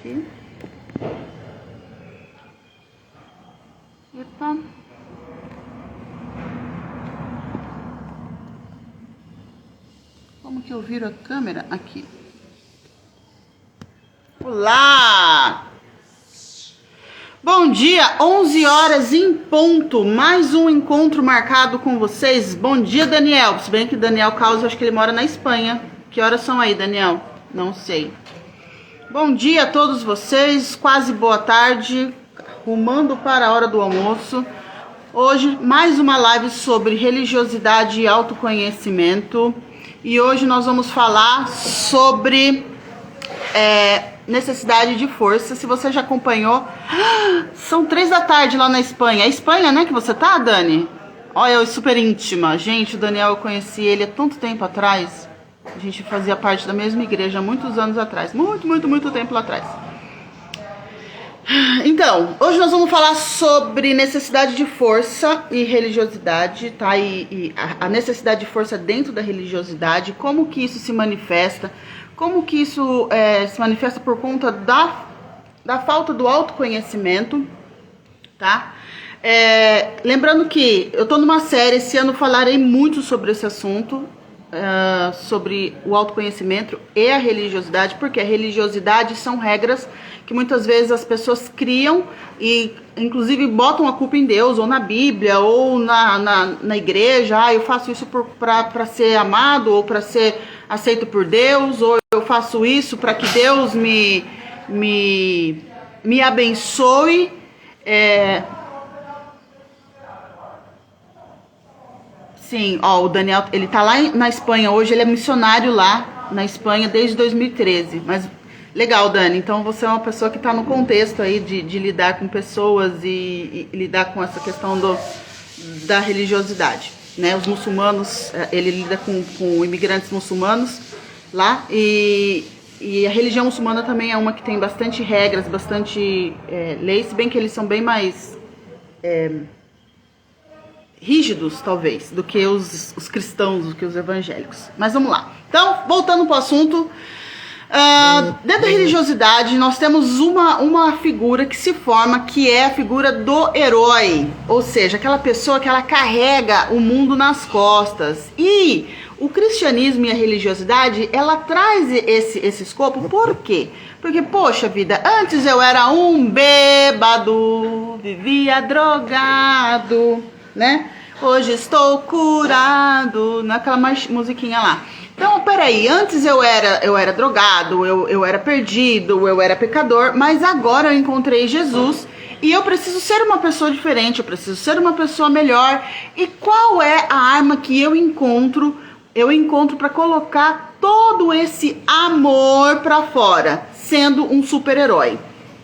aqui. Epa. Como que eu viro a câmera? Aqui. Olá! Bom dia, 11 horas em ponto, mais um encontro marcado com vocês. Bom dia, Daniel. Se bem que Daniel Causa, acho que ele mora na Espanha. Que horas são aí, Daniel? Não sei. Bom dia a todos vocês, quase boa tarde, rumando para a hora do almoço. Hoje, mais uma live sobre religiosidade e autoconhecimento. E hoje nós vamos falar sobre necessidade de força. Se você já acompanhou, são 3 da tarde lá na Espanha. É Espanha, né, que você tá, Dani? Olha, eu super íntima. Gente, o Daniel, eu conheci ele há tanto tempo atrás. A gente fazia parte da mesma igreja há muitos anos atrás. Muito tempo lá atrás. Então, hoje nós vamos falar sobre necessidade de força e religiosidade, tá? E a necessidade de força dentro da religiosidade, como que isso se manifesta, como que isso se manifesta por conta da falta do autoconhecimento, tá? Lembrando que eu tô numa série, esse ano falarei muito sobre esse assunto, sobre o autoconhecimento e a religiosidade, porque a religiosidade são regras que muitas vezes as pessoas criam e inclusive botam a culpa em Deus, ou na Bíblia, ou na igreja. Eu faço isso para ser amado, ou para ser aceito por Deus, ou eu faço isso para que Deus me abençoe. Sim, ó, o Daniel, ele tá lá na Espanha hoje, ele é missionário lá na Espanha desde 2013, mas legal, Dani, então você é uma pessoa que tá no contexto aí de lidar com pessoas e lidar com essa questão da religiosidade, né? Os muçulmanos, ele lida com imigrantes muçulmanos lá e a religião muçulmana também é uma que tem bastante regras, bastante leis, se bem que eles são bem mais rígidos, talvez, do que os cristãos, do que os evangélicos. Mas vamos lá. Então, voltando para o assunto, dentro da religiosidade, nós temos uma figura que se forma, que é a figura do herói. Ou seja, aquela pessoa que ela carrega o mundo nas costas. E o cristianismo e a religiosidade, ela traz esse escopo. Por quê? Porque, poxa vida, antes eu era um bêbado, vivia drogado, né? Hoje estou curado, naquela musiquinha lá. Então, peraí, antes eu era drogado, eu era perdido, eu era pecador, mas agora eu encontrei Jesus e eu preciso ser uma pessoa diferente, eu preciso ser uma pessoa melhor. E qual é a arma que eu encontro? Eu encontro para colocar todo esse amor para fora, sendo um super-herói,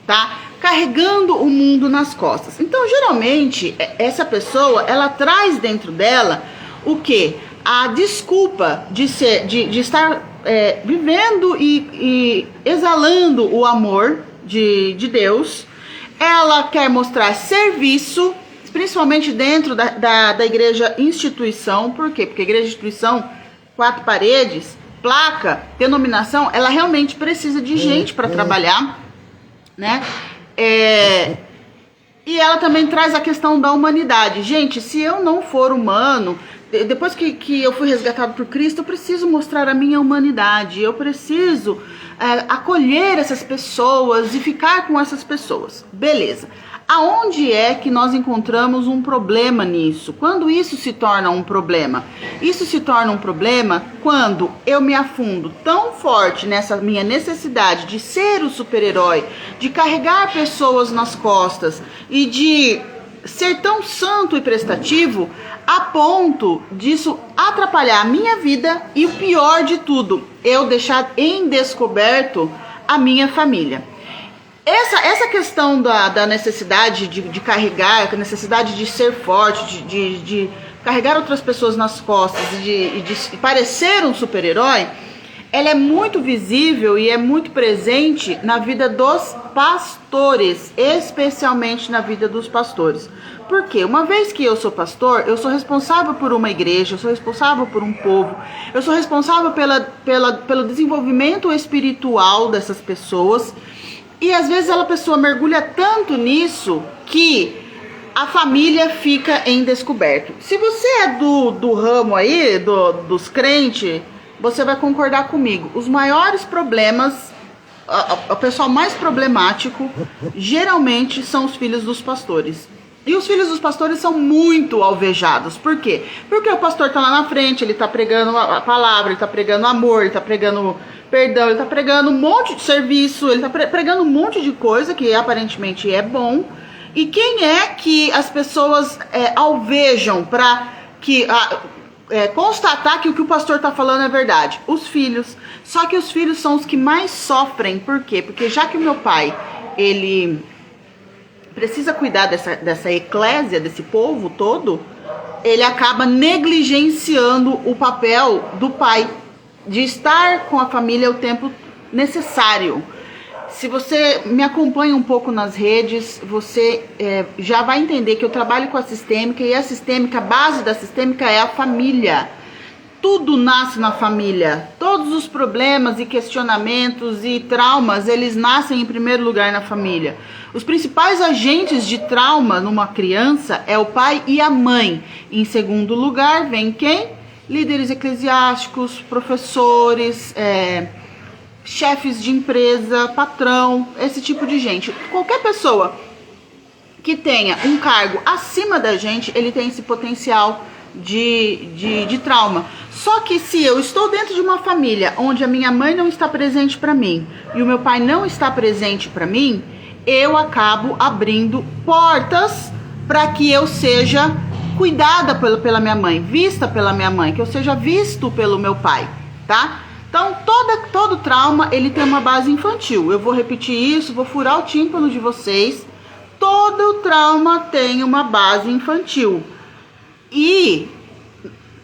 tá? Carregando o mundo nas costas. Então, geralmente, essa pessoa, ela traz dentro dela o quê? A desculpa de estar vivendo e exalando o amor de Deus. Ela quer mostrar serviço, principalmente dentro da igreja instituição. Por quê? Porque a igreja instituição, 4 paredes, placa, denominação, ela realmente precisa de gente para trabalhar, né? E ela também traz a questão da humanidade. Gente, se eu não for humano, depois que eu fui resgatado por Cristo, eu preciso mostrar a minha humanidade. Eu preciso acolher essas pessoas e ficar com essas pessoas. Beleza. Aonde é que nós encontramos um problema nisso? Quando isso se torna um problema? Isso se torna um problema quando eu me afundo tão forte nessa minha necessidade de ser o super-herói, de carregar pessoas nas costas e de ser tão santo e prestativo a ponto disso atrapalhar a minha vida e o pior de tudo, eu deixar em descoberto a minha família. Essa questão da necessidade de carregar, a necessidade de ser forte, de carregar outras pessoas nas costas e de parecer um super-herói, ela é muito visível e é muito presente na vida dos pastores, especialmente na vida dos pastores. Por quê? Uma vez que eu sou pastor, eu sou responsável por uma igreja, eu sou responsável por um povo, eu sou responsável pelo desenvolvimento espiritual dessas pessoas. E às vezes a pessoa mergulha tanto nisso que a família fica em descoberto. Se você é do ramo aí, dos crentes, você vai concordar comigo. Os maiores problemas, o pessoal mais problemático, geralmente são os filhos dos pastores. E os filhos dos pastores são muito alvejados. Por quê? Porque o pastor tá lá na frente, ele tá pregando a palavra, ele tá pregando amor, ele tá pregando perdão, ele tá pregando um monte de serviço, ele tá pregando um monte de coisa que aparentemente é bom. E quem é que as pessoas alvejam para constatar que o que o pastor está falando é verdade? Os filhos. Só que os filhos são os que mais sofrem. Por quê? Porque já que o meu pai, ele precisa cuidar dessa eclésia, desse povo todo, ele acaba negligenciando o papel do pai, de estar com a família o tempo necessário. Se você me acompanha um pouco nas redes, você já vai entender que eu trabalho com a sistêmica, e a base da sistêmica é a família. Tudo nasce na família. Todos os problemas e questionamentos e traumas, eles nascem em primeiro lugar na família. Os principais agentes de trauma numa criança é o pai e a mãe. Em segundo lugar, vem quem? Líderes eclesiásticos, professores, chefes de empresa, patrão, esse tipo de gente. Qualquer pessoa que tenha um cargo acima da gente, ele tem esse potencial de trauma. Só que se eu estou dentro de uma família onde a minha mãe não está presente para mim e o meu pai não está presente para mim, eu acabo abrindo portas para que eu seja cuidada pela minha mãe, vista pela minha mãe, que eu seja visto pelo meu pai, tá? Então, todo trauma, ele tem uma base infantil. Eu vou repetir isso, vou furar o tímpano de vocês. Todo trauma tem uma base infantil. E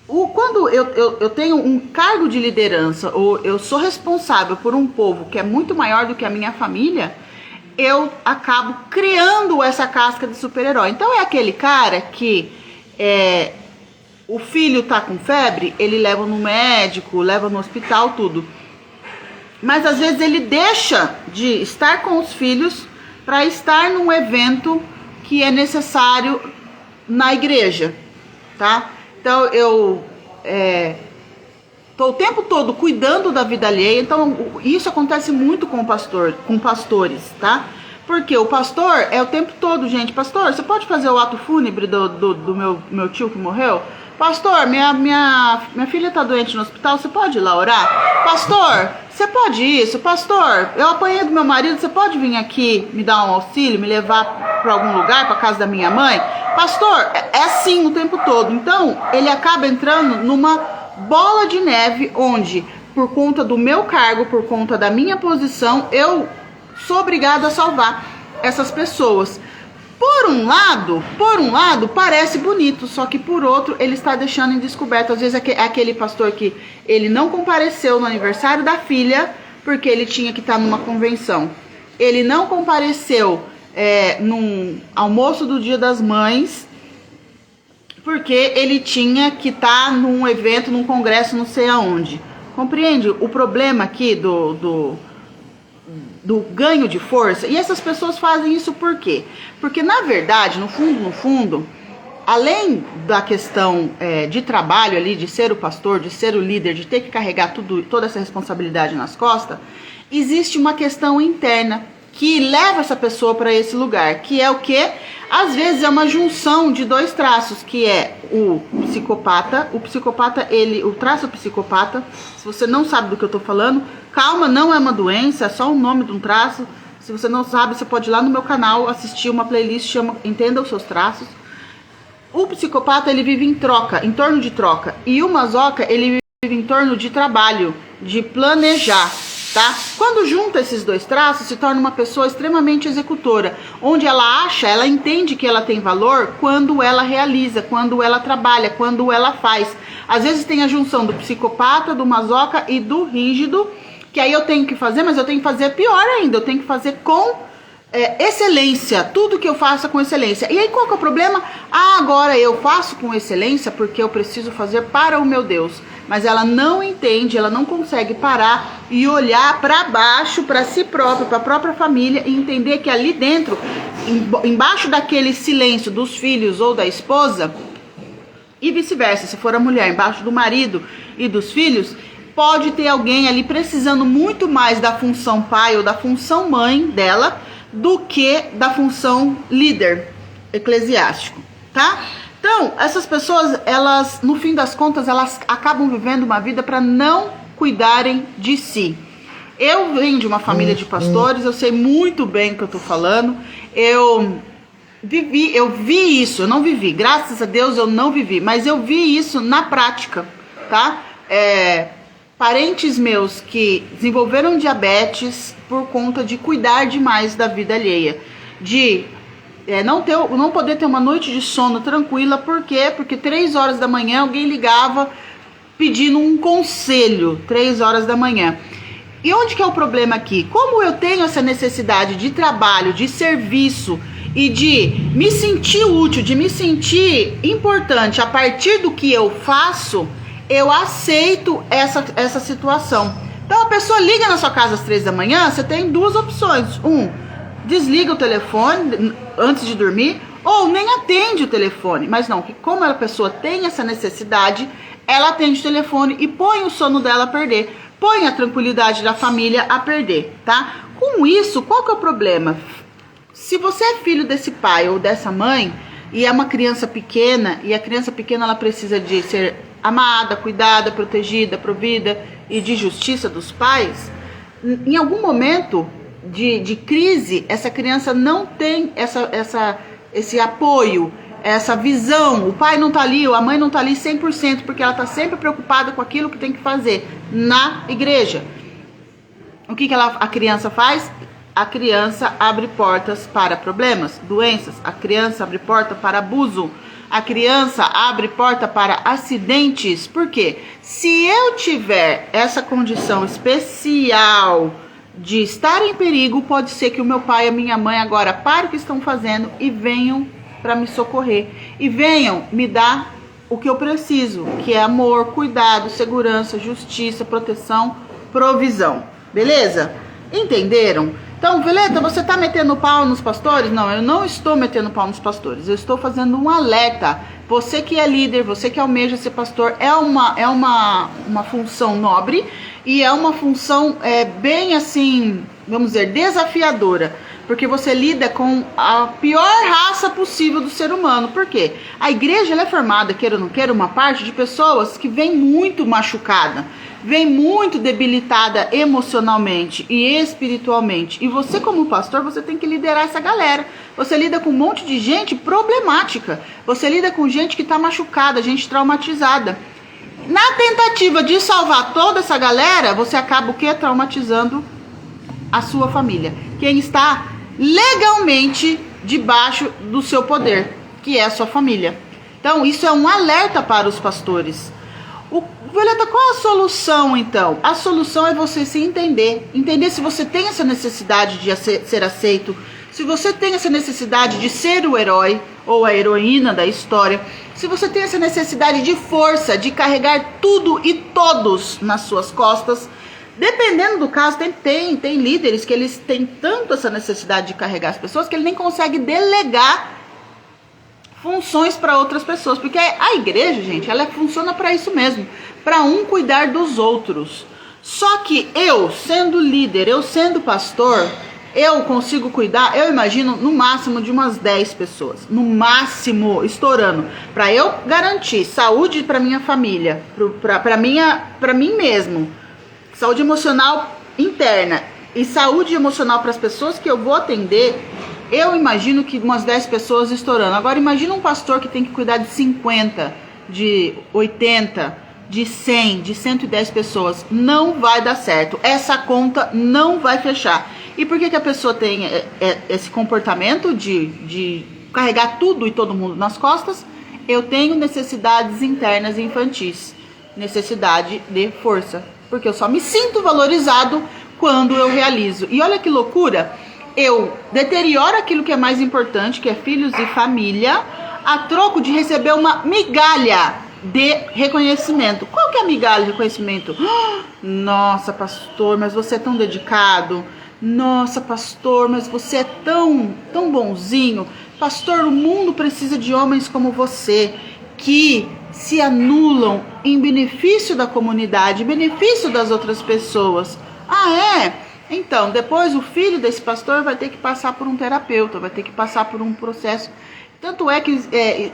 quando eu tenho um cargo de liderança, ou eu sou responsável por um povo que é muito maior do que a minha família, eu acabo criando essa casca de super-herói. Então, é aquele cara que o filho tá com febre, ele leva no médico, leva no hospital, tudo. Mas às vezes ele deixa de estar com os filhos para estar num evento que é necessário na igreja, tá? Então eu tô o tempo todo cuidando da vida alheia. Então isso acontece muito com pastores, tá? Porque o pastor é o tempo todo, gente, pastor, você pode fazer o ato fúnebre do meu tio que morreu? Pastor, minha filha tá doente no hospital, você pode ir lá orar? Pastor, você pode isso? Pastor, eu apanhei do meu marido, você pode vir aqui me dar um auxílio, me levar para algum lugar, para casa da minha mãe? Pastor, é assim o tempo todo. Então, ele acaba entrando numa bola de neve onde, por conta do meu cargo, por conta da minha posição, eu sou obrigado a salvar essas pessoas. Por um lado, parece bonito, só que por outro, ele está deixando em descoberto. Às vezes é aquele pastor que ele não compareceu no aniversário da filha, porque ele tinha que estar numa convenção. Ele não compareceu num almoço do Dia das Mães, porque ele tinha que estar num evento, num congresso, não sei aonde. Compreende o problema aqui do ganho de força? E essas pessoas fazem isso por quê? Porque na verdade, no fundo, além da questão de trabalho ali, de ser o pastor, de ser o líder, de ter que carregar toda essa responsabilidade nas costas, existe uma questão interna que leva essa pessoa para esse lugar, que é o quê? Às vezes é uma junção de dois traços, que é o psicopata. O psicopata, o traço psicopata, se você não sabe do que eu tô falando, calma, não é uma doença, é só o nome de um traço. Se você não sabe, você pode ir lá no meu canal assistir uma playlist, chama Entenda os Seus Traços. O psicopata, ele vive em torno de troca. E o masoca, ele vive em torno de trabalho, de planejar. Tá? Quando junta esses dois traços, se torna uma pessoa extremamente executora, onde ela entende que ela tem valor quando ela realiza, quando ela trabalha, quando ela faz. Às vezes tem a junção do psicopata, do masoca e do rígido, que aí eu tenho que fazer, mas eu tenho que fazer pior ainda, eu tenho que fazer com excelência, tudo que eu faça com excelência. E aí qual que é o problema? Agora eu faço com excelência porque eu preciso fazer para o meu Deus. Mas ela não entende, ela não consegue parar e olhar para baixo, para si própria, para a própria família e entender que ali dentro, embaixo daquele silêncio dos filhos ou da esposa, e vice-versa, se for a mulher, embaixo do marido e dos filhos, pode ter alguém ali precisando muito mais da função pai ou da função mãe dela do que da função líder eclesiástico, tá? Então, essas pessoas, elas, no fim das contas, elas acabam vivendo uma vida para não cuidarem de si. Eu venho de uma família de pastores, eu sei muito bem o que eu tô falando. Eu vi isso, eu não vivi, graças a Deus eu não vivi, mas eu vi isso na prática, tá? Parentes meus que desenvolveram diabetes por conta de cuidar demais da vida alheia, de não poder ter uma noite de sono tranquila. Por quê? Porque 3 horas da manhã alguém ligava pedindo um conselho, 3 horas da manhã. E onde que é o problema aqui? Como eu tenho essa necessidade de trabalho, de serviço e de me sentir útil, de me sentir importante a partir do que eu faço, eu aceito essa situação. Então a pessoa liga na sua casa às 3 da manhã, você tem 2 opções. Desliga o telefone antes de dormir, ou nem atende o telefone. Mas não, que como a pessoa tem essa necessidade, ela atende o telefone e põe o sono dela a perder, põe a tranquilidade da família a perder, tá? Com isso, qual que é o problema? Se você é filho desse pai ou dessa mãe, e é uma criança pequena, e a criança pequena ela precisa de ser amada, cuidada, protegida, provida e de justiça dos pais, em algum momento de crise, essa criança não tem esse apoio, essa visão. O pai não tá ali, ou a mãe não tá ali 100%, porque ela tá sempre preocupada com aquilo que tem que fazer na igreja. O que a criança faz? A criança abre portas para problemas, doenças. A criança abre porta para abuso. A criança abre porta para acidentes. Por quê? Se eu tiver essa condição especial de estar em perigo, pode ser que o meu pai e a minha mãe agora parem o que estão fazendo e venham para me socorrer. E venham me dar o que eu preciso, que é amor, cuidado, segurança, justiça, proteção, provisão. Beleza? Entenderam? Então, Violeta, você está metendo pau nos pastores? Não, eu não estou metendo pau nos pastores. Eu estou fazendo um alerta. Você que é líder, você que almeja ser pastor, é uma função nobre e é uma função bem assim, vamos dizer, desafiadora. Porque você lida com a pior raça possível do ser humano. Por quê? A igreja ela é formada, queira ou não queira, uma parte de pessoas que vem muito machucada, vem muito debilitada emocionalmente e espiritualmente. E você como pastor, você tem que liderar essa galera. Você lida com um monte de gente problemática. Você lida com gente que está machucada, gente traumatizada. Na tentativa de salvar toda essa galera, você acaba o quê? Traumatizando a sua família. Quem está legalmente debaixo do seu poder, que é a sua família. Então, isso é um alerta para os pastores. Violeta, qual a solução então? A solução é você se entender. Entender se você tem essa necessidade de ser aceito, se você tem essa necessidade de ser o herói ou a heroína da história, se você tem essa necessidade de força, de carregar tudo e todos nas suas costas. Dependendo do caso, tem líderes que eles têm tanto essa necessidade de carregar as pessoas que ele nem consegue delegar funções para outras pessoas, porque a igreja, gente, ela funciona para isso mesmo, para um cuidar dos outros. Só que eu, sendo líder, eu sendo pastor, eu consigo cuidar, eu imagino, no máximo de umas 10 pessoas, no máximo, estourando, para eu garantir saúde para minha família, para mim mesmo, saúde emocional interna e saúde emocional para as pessoas que eu vou atender. Eu imagino que umas 10 pessoas estourando. Agora imagina um pastor que tem que cuidar de 50, de 80, de 100, de 110 pessoas. Não vai dar certo. Essa conta não vai fechar. E por que a pessoa tem esse comportamento de carregar tudo e todo mundo nas costas? Eu tenho necessidades internas e infantis. Necessidade de força. Porque eu só me sinto valorizado quando eu realizo. E olha que loucura. eu deterioro aquilo que é mais importante, que é filhos e família, a troco de receber uma migalha de reconhecimento. Qual que é a migalha de reconhecimento? Nossa, pastor, mas você é tão dedicado. Nossa, pastor, mas você é tão bonzinho. Pastor, o mundo precisa de homens como você, que se anulam em benefício da comunidade, em benefício das outras pessoas. Ah, é? Então, depois o filho desse pastor vai ter que passar por um terapeuta, vai ter que passar por um processo. Tanto é que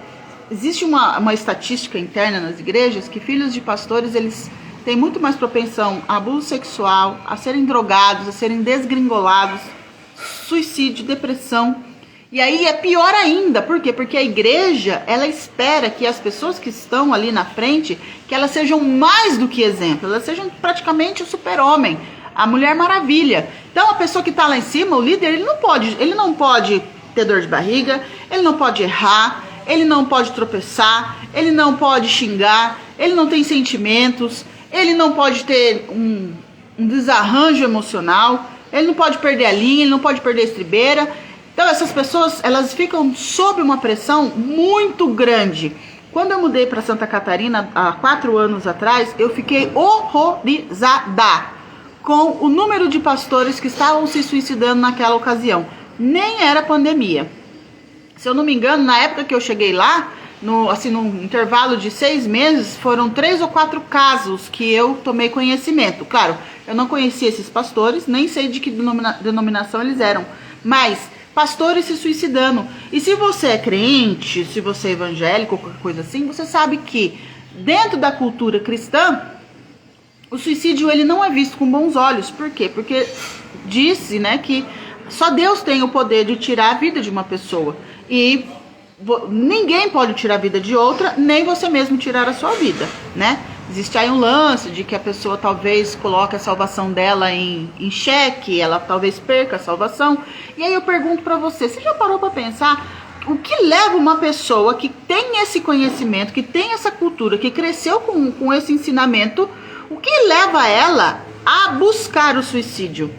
existe uma estatística interna nas igrejas que filhos de pastores, eles têm muito mais propensão a abuso sexual, a serem drogados, a serem desgringolados, suicídio, depressão. E aí é pior ainda, por quê? Porque a igreja, ela espera que as pessoas que estão ali na frente, que elas sejam mais do que exemplo, elas sejam praticamente o super-homem, a Mulher Maravilha. Então a pessoa que está lá em cima, o líder, ele não pode ter dor de barriga, ele não pode errar, ele não pode tropeçar, ele não pode xingar, ele não tem sentimentos, ele não pode ter um desarranjo emocional, ele não pode perder a linha, ele não pode perder a estribeira. Então essas pessoas, elas ficam sob uma pressão muito grande. Quando eu mudei para Santa Catarina há 4 anos atrás, eu fiquei horrorizada com o número de pastores que estavam se suicidando naquela ocasião. Nem era pandemia. Se eu não me engano, na época que eu cheguei lá, no intervalo de 6 meses, foram 3 ou 4 casos que eu tomei conhecimento. Claro, eu não conhecia esses pastores, nem sei de que denominação eles eram, mas pastores se suicidando. E se você é crente, se você é evangélico, qualquer coisa assim, você sabe que dentro da cultura cristã, o suicídio ele não é visto com bons olhos. Por quê? Porque disse, né, que só Deus tem o poder de tirar a vida de uma pessoa. E ninguém pode tirar a vida de outra, nem você mesmo tirar a sua vida, né? Existe aí um lance de que a pessoa talvez coloque a salvação dela em xeque, ela talvez perca a salvação. E aí eu pergunto pra você já parou pra pensar o que leva uma pessoa que tem esse conhecimento, que tem essa cultura, que cresceu com esse ensinamento, o que leva ela a buscar o suicídio?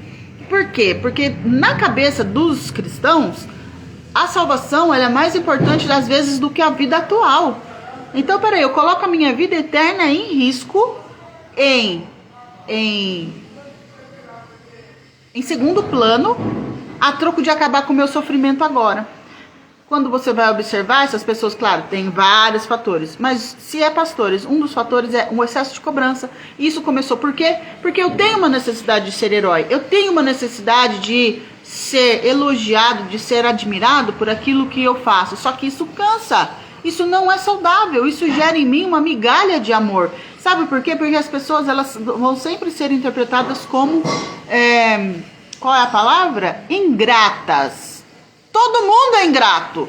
Por quê? Porque na cabeça dos cristãos, a salvação ela é mais importante às vezes do que a vida atual. Então, peraí, eu coloco a minha vida eterna em risco em segundo plano, a troco de acabar com o meu sofrimento agora. Quando você vai observar essas pessoas, claro, tem vários fatores, mas se é pastores, um dos fatores é um excesso de cobrança. Isso começou por quê? Porque eu tenho uma necessidade de ser herói, eu tenho uma necessidade de ser elogiado, de ser admirado por aquilo que eu faço. Só que isso cansa, isso não é saudável, isso gera em mim uma migalha de amor. Sabe por quê? Porque as pessoas elas vão sempre ser interpretadas como, qual é a palavra? Ingratas. Todo mundo é ingrato.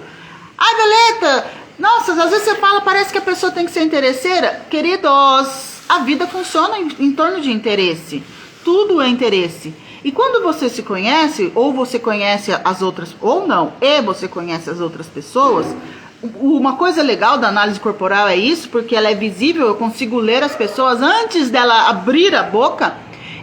Ai, Violeta, nossa, às vezes você fala, parece que a pessoa tem que ser interesseira. Queridos, a vida funciona em torno de interesse. Tudo é interesse. E quando você se conhece, ou você conhece as outras, ou não, e você conhece as outras pessoas, uma coisa legal da análise corporal é isso, porque ela é visível, eu consigo ler as pessoas antes dela abrir a boca.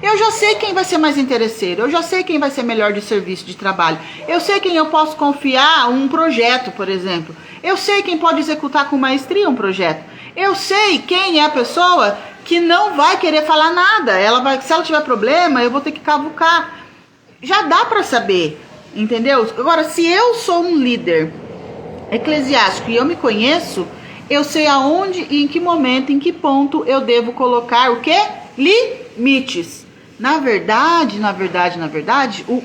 Eu já sei quem vai ser mais interesseiro, eu já sei quem vai ser melhor de serviço, de trabalho. Eu sei quem eu posso confiar um projeto, por exemplo. Eu sei quem pode executar com maestria um projeto. Eu sei quem é a pessoa que não vai querer falar nada. Se ela tiver problema, eu vou ter que cavucar. Já dá para saber, entendeu? Agora, se eu sou um líder eclesiástico e eu me conheço, eu sei aonde e em que momento, em que ponto eu devo colocar o quê? Limites. Na verdade,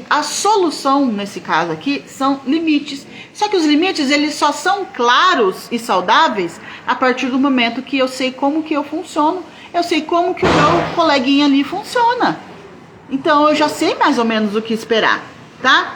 a solução nesse caso aqui são limites. Só que os limites, eles só são claros e saudáveis a partir do momento que eu sei como que eu funciono. Eu sei como que o meu coleguinha ali funciona. Então, eu já sei mais ou menos o que esperar, tá?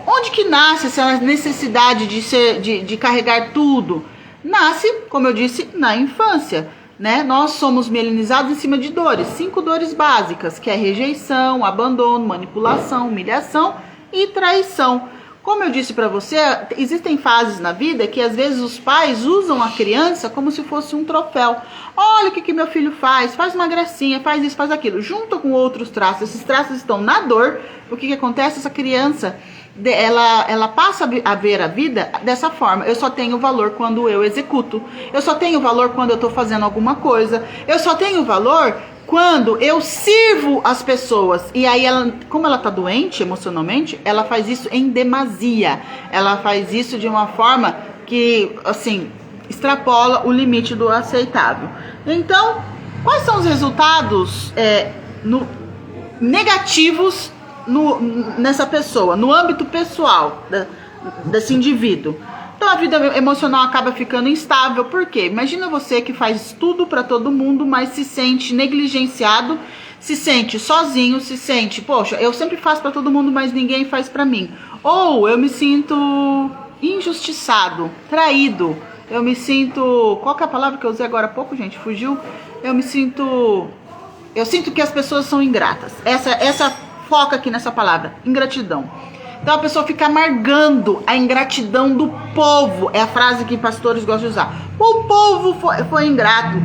Onde que nasce essa necessidade de carregar tudo? Nasce, como eu disse, na infância. Né? Nós somos melinizados em cima de dores, 5 dores básicas, que é rejeição, abandono, manipulação, humilhação e traição. Como eu disse para você, existem fases na vida que às vezes os pais usam a criança como se fosse um troféu. Olha o que meu filho faz uma gracinha, faz isso, faz aquilo. Junto com outros traços, esses traços estão na dor. O que acontece? Essa criança, ela passa a ver a vida dessa forma. Eu só tenho valor quando eu executo. Eu só tenho valor quando eu estou fazendo alguma coisa. Eu só tenho valor quando eu sirvo as pessoas. E aí, como ela tá doente emocionalmente, ela faz isso em demasia. Ela faz isso de uma forma que, assim, extrapola o limite do aceitável. Então, quais são os resultados negativos nessa pessoa, no âmbito pessoal desse indivíduo? Então a vida emocional acaba ficando instável. Por quê? Imagina você que faz tudo para todo mundo, mas se sente negligenciado, se sente sozinho, se sente, poxa, eu sempre faço para todo mundo, mas ninguém faz para mim. Ou eu me sinto injustiçado, traído. Eu me sinto, qual que é a palavra que eu usei agora há pouco, gente? Fugiu? Eu sinto que as pessoas são ingratas. Essa foca aqui nessa palavra, ingratidão. Então a pessoa fica amargando a ingratidão do povo. É a frase que pastores gostam de usar. O povo foi ingrato.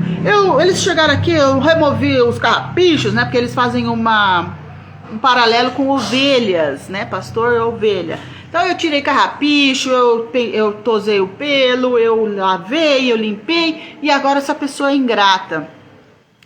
Eles chegaram aqui, eu removi os carrapichos, né? Porque eles fazem um paralelo com ovelhas, né? Pastor e ovelha. Então eu tirei carrapicho, eu tosei o pelo, eu lavei, eu limpei. E agora essa pessoa é ingrata.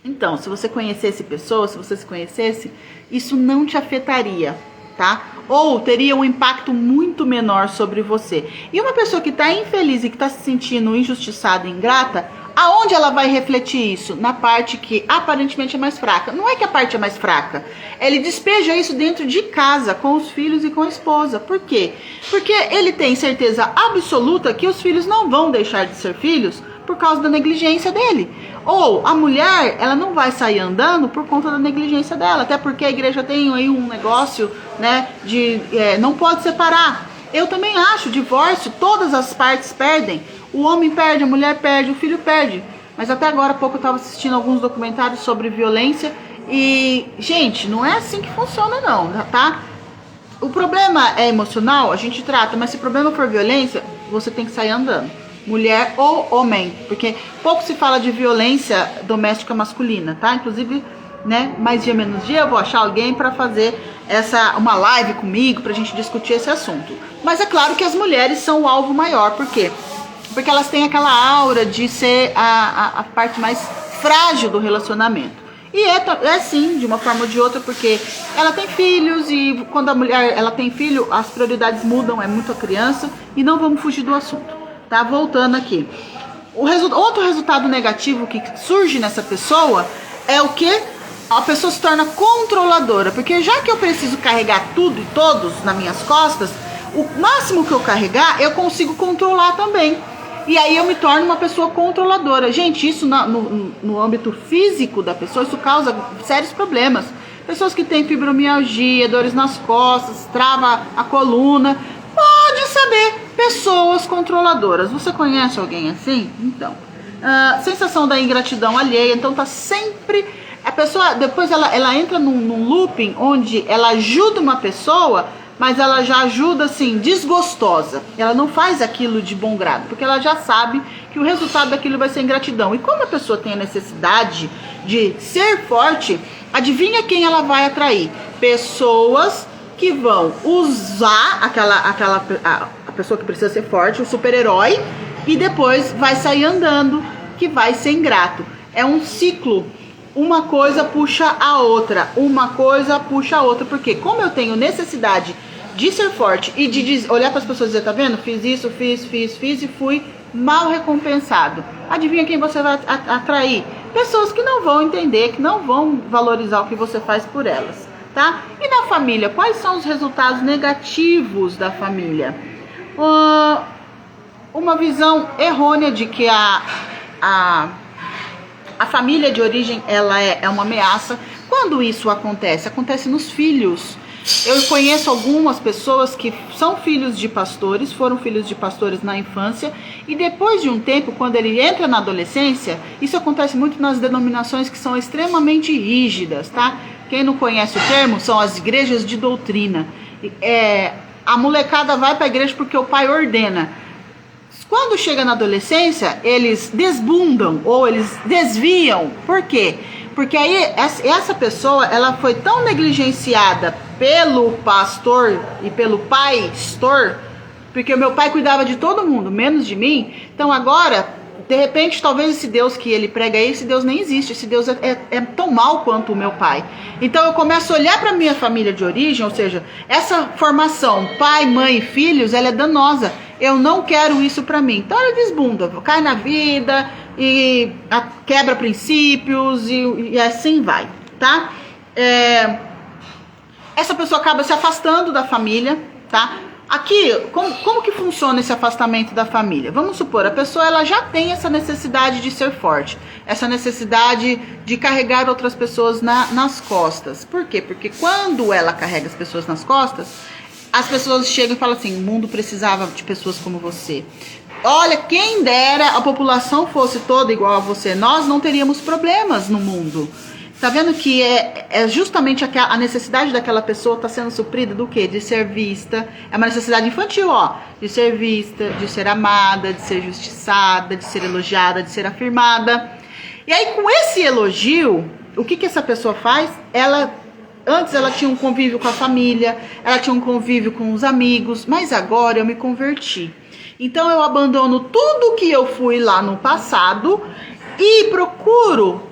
Então, se você conhecesse pessoa, se você se conhecesse, isso não te afetaria, tá? Ou teria um impacto muito menor sobre você. E uma pessoa que está infeliz e que está se sentindo injustiçada e ingrata, aonde ela vai refletir isso? Na parte que aparentemente é mais fraca. Não é que a parte é mais fraca. Ele despeja isso dentro de casa, com os filhos e com a esposa. Por quê? Porque ele tem certeza absoluta que os filhos não vão deixar de ser filhos por causa da negligência dele. Ou a mulher, ela não vai sair andando por conta da negligência dela. Até porque a igreja tem aí um negócio, né, de não pode separar. Eu também acho, divórcio, todas as partes perdem. O homem perde, a mulher perde, o filho perde. Mas até agora há pouco eu estava assistindo alguns documentários sobre violência. E, gente, não é assim que funciona não, tá? O problema é emocional, a gente trata. Mas se o problema for violência, você tem que sair andando. Mulher ou homem, porque pouco se fala de violência doméstica masculina, tá? Inclusive, né, mais dia menos dia eu vou achar alguém para fazer uma live comigo pra gente discutir esse assunto. Mas é claro que as mulheres são o alvo maior, por quê? Porque elas têm aquela aura de ser a parte mais frágil do relacionamento. E é sim, de uma forma ou de outra, porque ela tem filhos e quando a mulher ela tem filho, as prioridades mudam, é muito a criança, e não vamos fugir do assunto. Tá, voltando aqui. Outro resultado negativo que surge nessa pessoa é o que? A pessoa se torna controladora. Porque já que eu preciso carregar tudo e todos nas minhas costas, o máximo que eu carregar, eu consigo controlar também. E aí eu me torno uma pessoa controladora. Gente, isso no âmbito físico da pessoa, isso causa sérios problemas. Pessoas que têm fibromialgia, dores nas costas, trava a coluna. Pode saber, pessoas controladoras. Você conhece alguém assim? Então, sensação da ingratidão alheia. Então tá sempre, a pessoa, depois ela entra num looping onde ela ajuda uma pessoa, mas ela já ajuda assim, desgostosa. Ela não faz aquilo de bom grado, porque ela já sabe que o resultado daquilo vai ser ingratidão. E como a pessoa tem a necessidade de ser forte, adivinha quem ela vai atrair? Pessoas que vão usar a pessoa que precisa ser forte, o super-herói, e depois vai sair andando, que vai ser ingrato. É um ciclo. Uma coisa puxa a outra. Uma coisa puxa a outra. Porque como eu tenho necessidade de ser forte e de olhar para as pessoas e dizer, tá vendo? Fiz isso, fiz e fui mal recompensado. Adivinha quem você vai atrair? Pessoas que não vão entender, que não vão valorizar o que você faz por elas. Tá? E na família, quais são os resultados negativos da família? Uma visão errônea de que a família de origem ela é uma ameaça. Quando isso acontece? Acontece nos filhos. Eu conheço algumas pessoas que são filhos de pastores, foram filhos de pastores na infância, e depois de um tempo, quando ele entra na adolescência, isso acontece muito nas denominações que são extremamente rígidas, tá? Quem não conhece o termo, são as igrejas de doutrina. a molecada vai para a igreja porque o pai ordena. Quando chega na adolescência, eles desbundam ou eles desviam. Por quê? Porque aí essa pessoa, ela foi tão negligenciada pelo pastor e pelo pastor, porque o meu pai cuidava de todo mundo, menos de mim. Então agora, de repente, talvez esse Deus que ele prega aí, esse Deus nem existe. Esse Deus é tão mau quanto o meu pai. Então eu começo a olhar para minha família de origem, ou seja, essa formação pai, mãe e filhos, ela é danosa. Eu não quero isso para mim. Então ela desbunda, cai na vida e quebra princípios e assim vai, tá? Essa pessoa acaba se afastando da família, tá? Aqui, como que funciona esse afastamento da família? Vamos supor, a pessoa ela já tem essa necessidade de ser forte, essa necessidade de carregar outras pessoas nas costas. Por quê? Porque quando ela carrega as pessoas nas costas, as pessoas chegam e falam assim, o mundo precisava de pessoas como você. Olha, quem dera a população fosse toda igual a você, nós não teríamos problemas no mundo. Tá vendo que é justamente a necessidade daquela pessoa tá sendo suprida do quê? De ser vista. É uma necessidade infantil, ó. De ser vista, de ser amada, de ser justiçada, de ser elogiada, de ser afirmada. E aí, com esse elogio, o que essa pessoa faz? Antes ela tinha um convívio com a família, ela tinha um convívio com os amigos, mas agora eu me converti. Então eu abandono tudo que eu fui lá no passado e procuro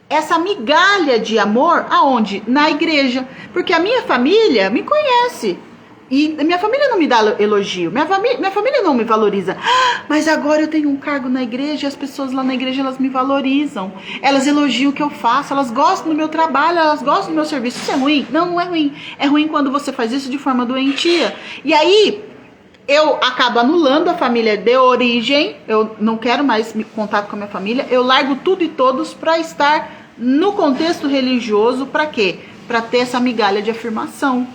essa migalha de amor aonde? Na igreja. Porque a minha família me conhece. E minha família não me dá elogio. Minha família não me valoriza. Mas agora eu tenho um cargo na igreja e as pessoas lá na igreja, elas me valorizam. Elas elogiam o que eu faço. Elas gostam do meu trabalho. Elas gostam do meu serviço. Isso é ruim? Não, não é ruim. É ruim quando você faz isso de forma doentia. E aí, eu acabo anulando a família de origem. Eu não quero mais contato com a minha família. Eu largo tudo e todos para estar no contexto religioso. Para quê? Para ter essa migalha de afirmação.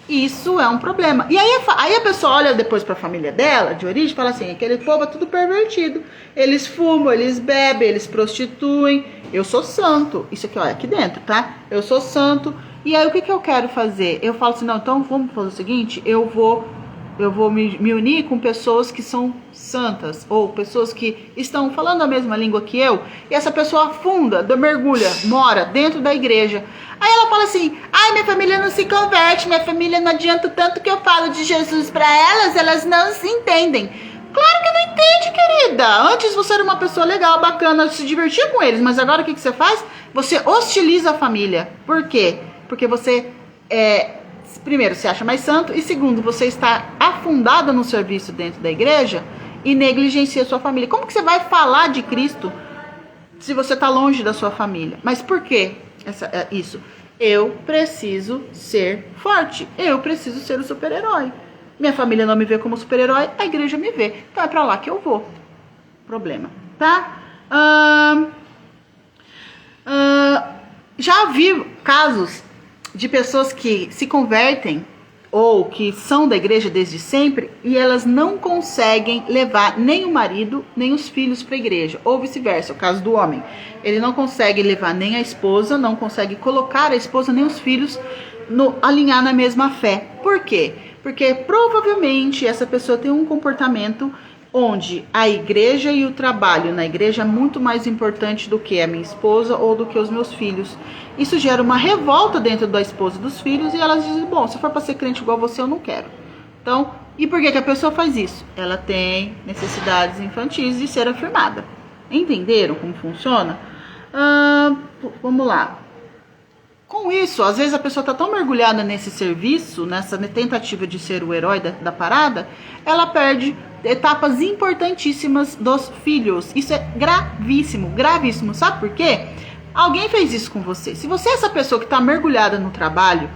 Isso é um problema. E aí a pessoa olha depois para a família dela, de origem, e fala assim, aquele povo é tudo pervertido. Eles fumam, eles bebem, eles prostituem. Eu sou santo. Isso aqui, olha, aqui dentro, tá? Eu sou santo. E aí o que eu quero fazer? Eu falo assim, não, então vamos fazer o seguinte, eu vou me unir com pessoas que são santas, ou pessoas que estão falando a mesma língua que eu, e essa pessoa afunda, mergulha, mora dentro da igreja. Aí ela fala assim, ai, minha família não se converte, minha família não adianta tanto que eu falo de Jesus para elas não se entendem. Claro que não entende, querida. Antes você era uma pessoa legal, bacana, se divertia com eles, mas agora o que você faz? Você hostiliza a família. Por quê? Porque você primeiro, se acha mais santo, e segundo, você está afundada no serviço dentro da igreja e negligencia a sua família. Como que você vai falar de Cristo se você está longe da sua família? Mas por quê isso? Eu preciso ser forte, eu preciso ser o super-herói. Minha família não me vê como super-herói, a igreja me vê. Então é pra lá que eu vou. Problema, tá? Já vi casos de pessoas que se convertem ou que são da igreja desde sempre e elas não conseguem levar nem o marido nem os filhos para a igreja, ou vice-versa, o caso do homem. Ele não consegue levar nem a esposa, não consegue colocar a esposa nem os filhos alinhar na mesma fé. Por quê? Porque provavelmente essa pessoa tem um comportamento onde a igreja e o trabalho na igreja é muito mais importante do que a minha esposa ou do que os meus filhos. Isso gera uma revolta dentro da esposa e dos filhos, e elas dizem, bom, se for para ser crente igual você, eu não quero. Então, e por que a pessoa faz isso? Ela tem necessidades infantis de ser afirmada. Entenderam como funciona? Vamos lá. Com isso, às vezes a pessoa está tão mergulhada nesse serviço, nessa tentativa de ser o herói da parada, ela perde etapas importantíssimas dos filhos. Isso é gravíssimo, gravíssimo. Sabe por quê? Alguém fez isso com você. Se você é essa pessoa que está mergulhada no trabalho,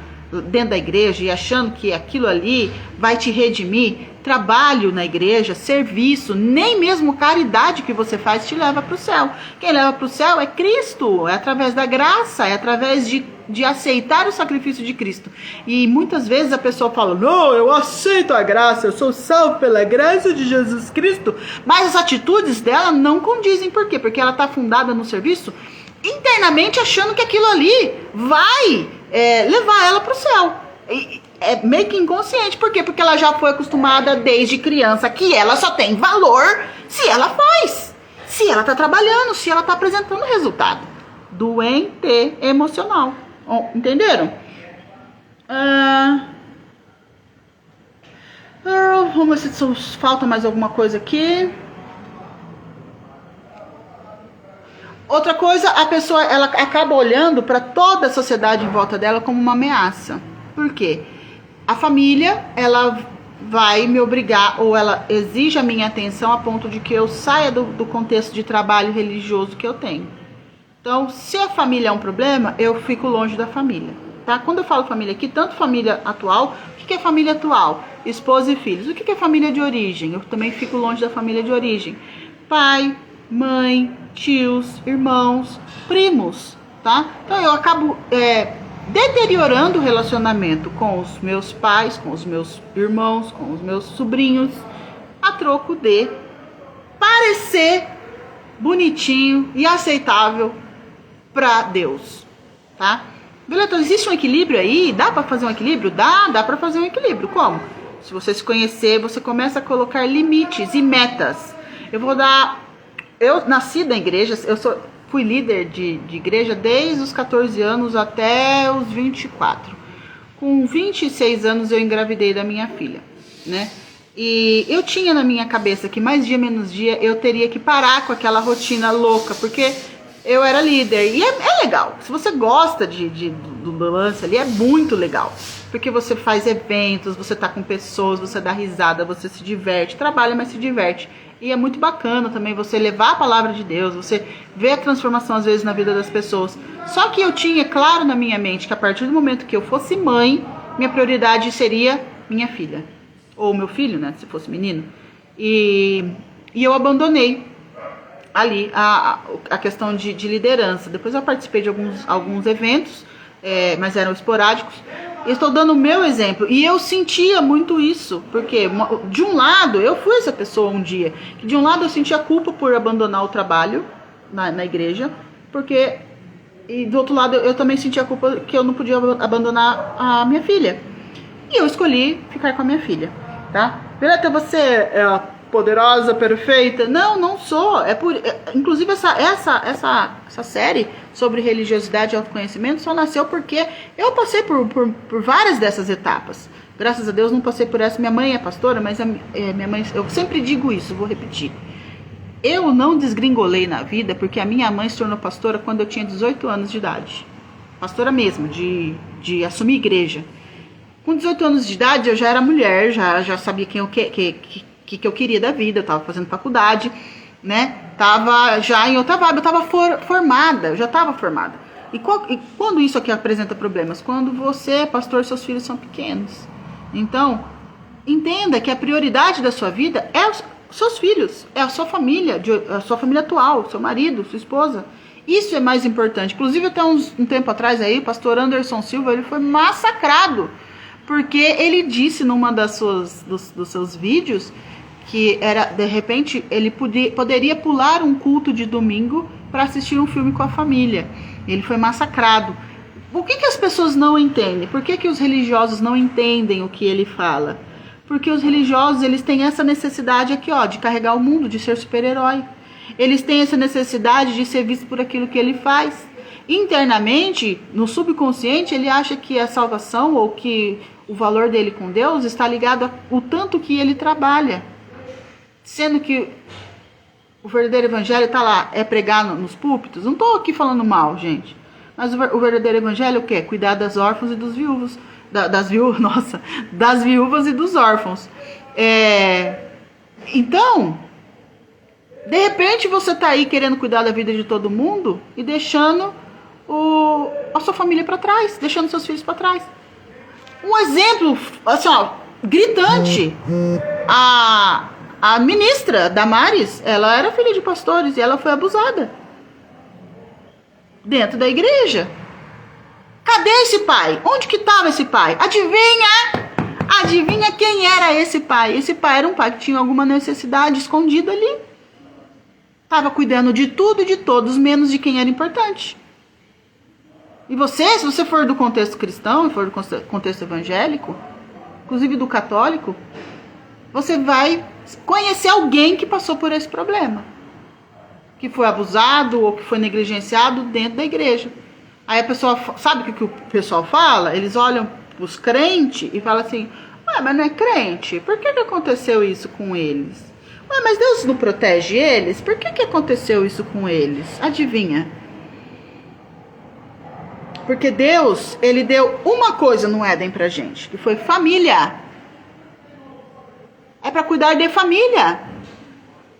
dentro da igreja, e achando que aquilo ali vai te redimir, trabalho na igreja, serviço, nem mesmo caridade que você faz te leva para o céu. Quem leva para o céu é Cristo, é através da graça, é através de aceitar o sacrifício de Cristo. E muitas vezes a pessoa fala, não, eu aceito a graça, eu sou salvo pela graça de Jesus Cristo, mas as atitudes dela não condizem. Por quê? Porque ela está fundada no serviço internamente achando que aquilo ali vai levar ela para o céu. é meio que inconsciente. Por quê? Porque ela já foi acostumada desde criança que ela só tem valor se ela faz, se ela tá trabalhando, se ela tá apresentando resultado. Doente emocional. Entenderam? Vamos ver se falta mais alguma coisa aqui. Outra coisa, a pessoa ela acaba olhando para toda a sociedade em volta dela como uma ameaça. Por quê? A família, ela vai me obrigar, ou ela exige a minha atenção a ponto de que eu saia do contexto de trabalho religioso que eu tenho. Então, se a família é um problema, eu fico longe da família. Tá? Quando eu falo família aqui, tanto família atual, o que é família atual? Esposa e filhos. O que é família de origem? Eu também fico longe da família de origem. Pai, mãe, tios, irmãos, primos, tá? Então eu acabo deteriorando o relacionamento com os meus pais, com os meus irmãos, com os meus sobrinhos, a troco de parecer bonitinho e aceitável para Deus, tá? Beleza, então existe um equilíbrio aí? Dá para fazer um equilíbrio? Dá para fazer um equilíbrio. Como? Se você se conhecer, você começa a colocar limites e metas. Eu nasci na igreja, fui líder de igreja desde os 14 anos até os 24. Com 26 anos eu engravidei da minha filha, né? E eu tinha na minha cabeça que mais dia menos dia eu teria que parar com aquela rotina louca, porque eu era líder. E é legal. Se você gosta do lance ali, é muito legal. Porque você faz eventos, você tá com pessoas, você dá risada, você se diverte, trabalha, mas se diverte. E é muito bacana também você levar a palavra de Deus, você ver a transformação às vezes na vida das pessoas. Só que eu tinha claro na minha mente que a partir do momento que eu fosse mãe, minha prioridade seria minha filha. Ou meu filho, né, se fosse menino. E eu abandonei ali a questão de liderança. Depois eu participei de alguns eventos, mas eram esporádicos. Eu estou dando o meu exemplo. E eu sentia muito isso. Porque, de um lado, eu fui essa pessoa um dia. Que de um lado eu sentia culpa por abandonar o trabalho na igreja. E do outro lado eu também sentia culpa que eu não podia abandonar a minha filha. E eu escolhi ficar com a minha filha. Tá? Violeta, você é poderosa, perfeita? Não sou. Inclusive essa série sobre religiosidade e autoconhecimento só nasceu porque eu passei por várias dessas etapas. Graças a Deus não passei por essa. Minha mãe é pastora, mas minha mãe, eu sempre digo isso, vou repetir. Eu não desgringolei na vida porque a minha mãe se tornou pastora quando eu tinha 18 anos de idade. Pastora mesmo, de assumir igreja. Com 18 anos de idade eu já era mulher, já sabia que eu queria da vida, eu estava fazendo faculdade, né? Tava já em outra vibe, eu estava formada, eu já estava formada. E quando isso aqui apresenta problemas? Quando você é pastor, seus filhos são pequenos. Então, entenda que a prioridade da sua vida é os seus filhos, é a sua família atual, seu marido, sua esposa. Isso é mais importante. Inclusive, até um tempo atrás aí, o pastor Anderson Silva, ele foi massacrado. Porque ele disse numa dos seus vídeos que de repente, ele poderia pular um culto de domingo para assistir um filme com a família. Ele foi massacrado. O que as pessoas não entendem? Por que os religiosos não entendem o que ele fala? Porque os religiosos, eles têm essa necessidade aqui, de carregar o mundo, de ser super-herói. Eles têm essa necessidade de ser visto por aquilo que ele faz. Internamente, no subconsciente, ele acha que a salvação ou que o valor dele com Deus está ligado ao tanto que ele trabalha. Sendo que o verdadeiro evangelho está lá, é pregar nos púlpitos. Não estou aqui falando mal, gente. Mas o verdadeiro evangelho é o quê? Cuidar das órfãos e dos viúvos. Das viúvas e dos órfãos. Então, de repente você está aí querendo cuidar da vida de todo mundo e deixando a sua família para trás, deixando seus filhos para trás. Um exemplo, assim, gritante. A ministra Damares, ela era filha de pastores e ela foi abusada dentro da igreja. Cadê esse pai? Onde que estava esse pai? Adivinha quem era esse pai? Esse pai era um pai que tinha alguma necessidade escondida ali. Estava cuidando de tudo e de todos, menos de quem era importante. E se você for do contexto cristão, for do contexto evangélico, inclusive do católico, você vai conhecer alguém que passou por esse problema, que foi abusado ou que foi negligenciado dentro da igreja. Aí a pessoa, sabe o que o pessoal fala? Eles olham os crentes e falam assim, mas não é crente? Por que aconteceu isso com eles? Mas Deus não protege eles? Por que aconteceu isso com eles? Adivinha? Porque Deus, ele deu uma coisa no Éden pra gente, que foi família. É para cuidar de família.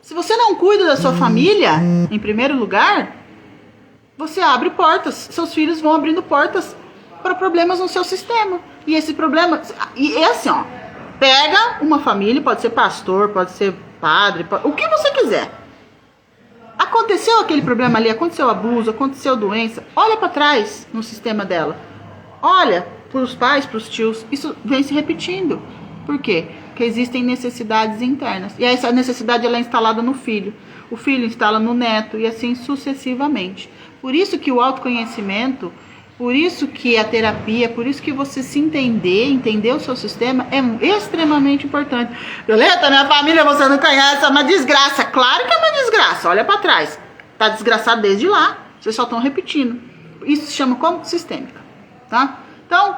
Se você não cuida da sua família, em primeiro lugar, você abre portas. Seus filhos vão abrindo portas para problemas no seu sistema. E esse problema... E é assim, ó. Pega uma família, pode ser pastor, pode ser padre, o que você quiser. Aconteceu aquele problema ali, aconteceu abuso, aconteceu doença. Olha para trás no sistema dela. Olha para os pais, para os tios. Isso vem se repetindo. Por quê? Porque existem necessidades internas. E essa necessidade ela é instalada no filho. O filho instala no neto e assim sucessivamente. Por isso que o autoconhecimento, por isso que a terapia, por isso que você se entender o seu sistema é extremamente importante. Violeta, minha família você não conhece, é uma desgraça. Claro que é uma desgraça, olha para trás. Tá desgraçado desde lá, vocês só estão repetindo. Isso se chama como? Sistêmica, tá? Então,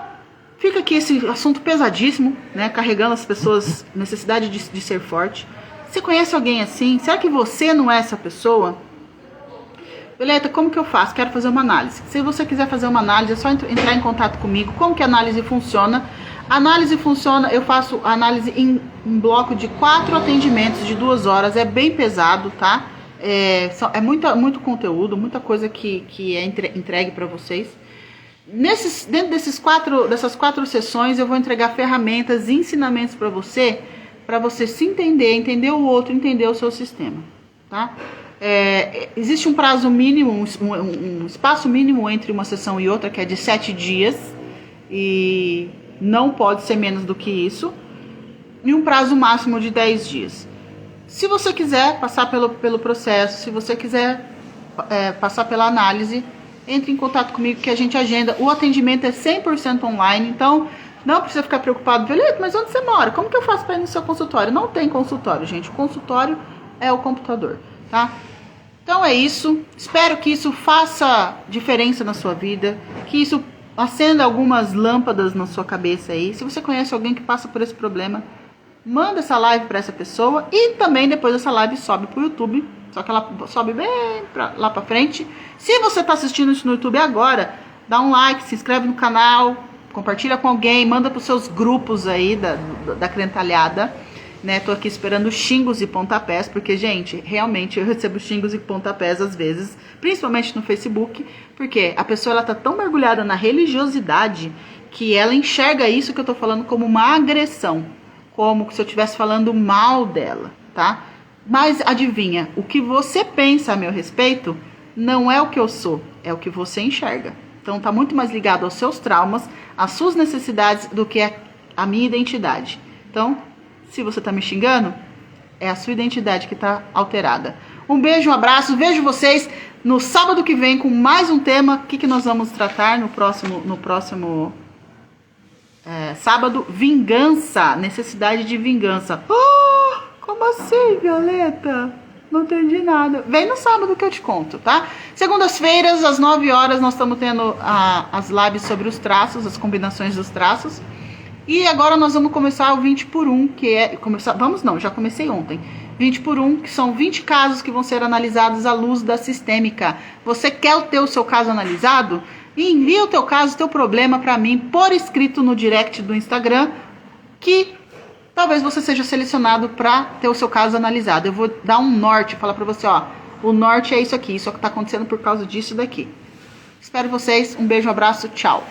fica aqui esse assunto pesadíssimo, né? Carregando as pessoas, necessidade de ser forte. Você conhece alguém assim? Será que você não é essa pessoa? Violeta, como que eu faço? Quero fazer uma análise. Se você quiser fazer uma análise, é só entrar em contato comigo. Como que a análise funciona? A análise funciona, eu faço análise em um bloco de 4 atendimentos de 2 horas. É bem pesado, tá? É muito conteúdo, muita coisa que é entregue para vocês. Dentro dessas 4 sessões, eu vou entregar ferramentas e ensinamentos para você se entender o outro, entender o seu sistema, tá? Existe um prazo mínimo, um espaço mínimo entre uma sessão e outra, que é de 7 dias, e não pode ser menos do que isso, e um prazo máximo de 10 dias. Se você quiser passar pelo processo, se você quiser passar pela análise, entre em contato comigo que a gente agenda. O atendimento é 100% online, então não precisa ficar preocupado. Violeta, mas onde você mora? Como que eu faço para ir no seu consultório? Não tem consultório, gente. O consultório é o computador, tá? Então é isso. Espero que isso faça diferença na sua vida, que isso acenda algumas lâmpadas na sua cabeça aí. Se você conhece alguém que passa por esse problema, manda essa live para essa pessoa e também depois essa live sobe pro YouTube. Só que ela sobe bem lá pra frente. Se você tá assistindo isso no YouTube agora, dá um like, se inscreve no canal, compartilha com alguém, manda pros seus grupos aí da crentalhada, né? Tô aqui esperando xingos e pontapés, porque, gente, realmente eu recebo xingos e pontapés às vezes, principalmente no Facebook, porque a pessoa ela tá tão mergulhada na religiosidade que ela enxerga isso que eu tô falando como uma agressão, como se eu estivesse falando mal dela, tá? Mas adivinha, o que você pensa a meu respeito não é o que eu sou, é o que você enxerga. Então tá muito mais ligado aos seus traumas, às suas necessidades, do que a minha identidade. Então, se você tá me xingando, é a sua identidade que tá alterada. Um beijo, um abraço, vejo vocês no sábado que vem com mais um tema. O que nós vamos tratar no próximo sábado? Vingança, necessidade de vingança. Como assim, Violeta? Não entendi nada. Vem no sábado que eu te conto, tá? Segundas-feiras, às 9 horas, nós estamos tendo as lives sobre os traços, as combinações dos traços. E agora nós vamos começar o 20 por 1, que é... já comecei ontem. 20 por 1, que são 20 casos que vão ser analisados à luz da sistêmica. Você quer ter o seu caso analisado? Envia o teu caso, o teu problema para mim, por escrito no direct do Instagram, que talvez você seja selecionado para ter o seu caso analisado. Eu vou dar um norte, falar para você, ó, o norte é isso aqui, isso é o que está acontecendo por causa disso daqui. Espero vocês, um beijo, um abraço, tchau.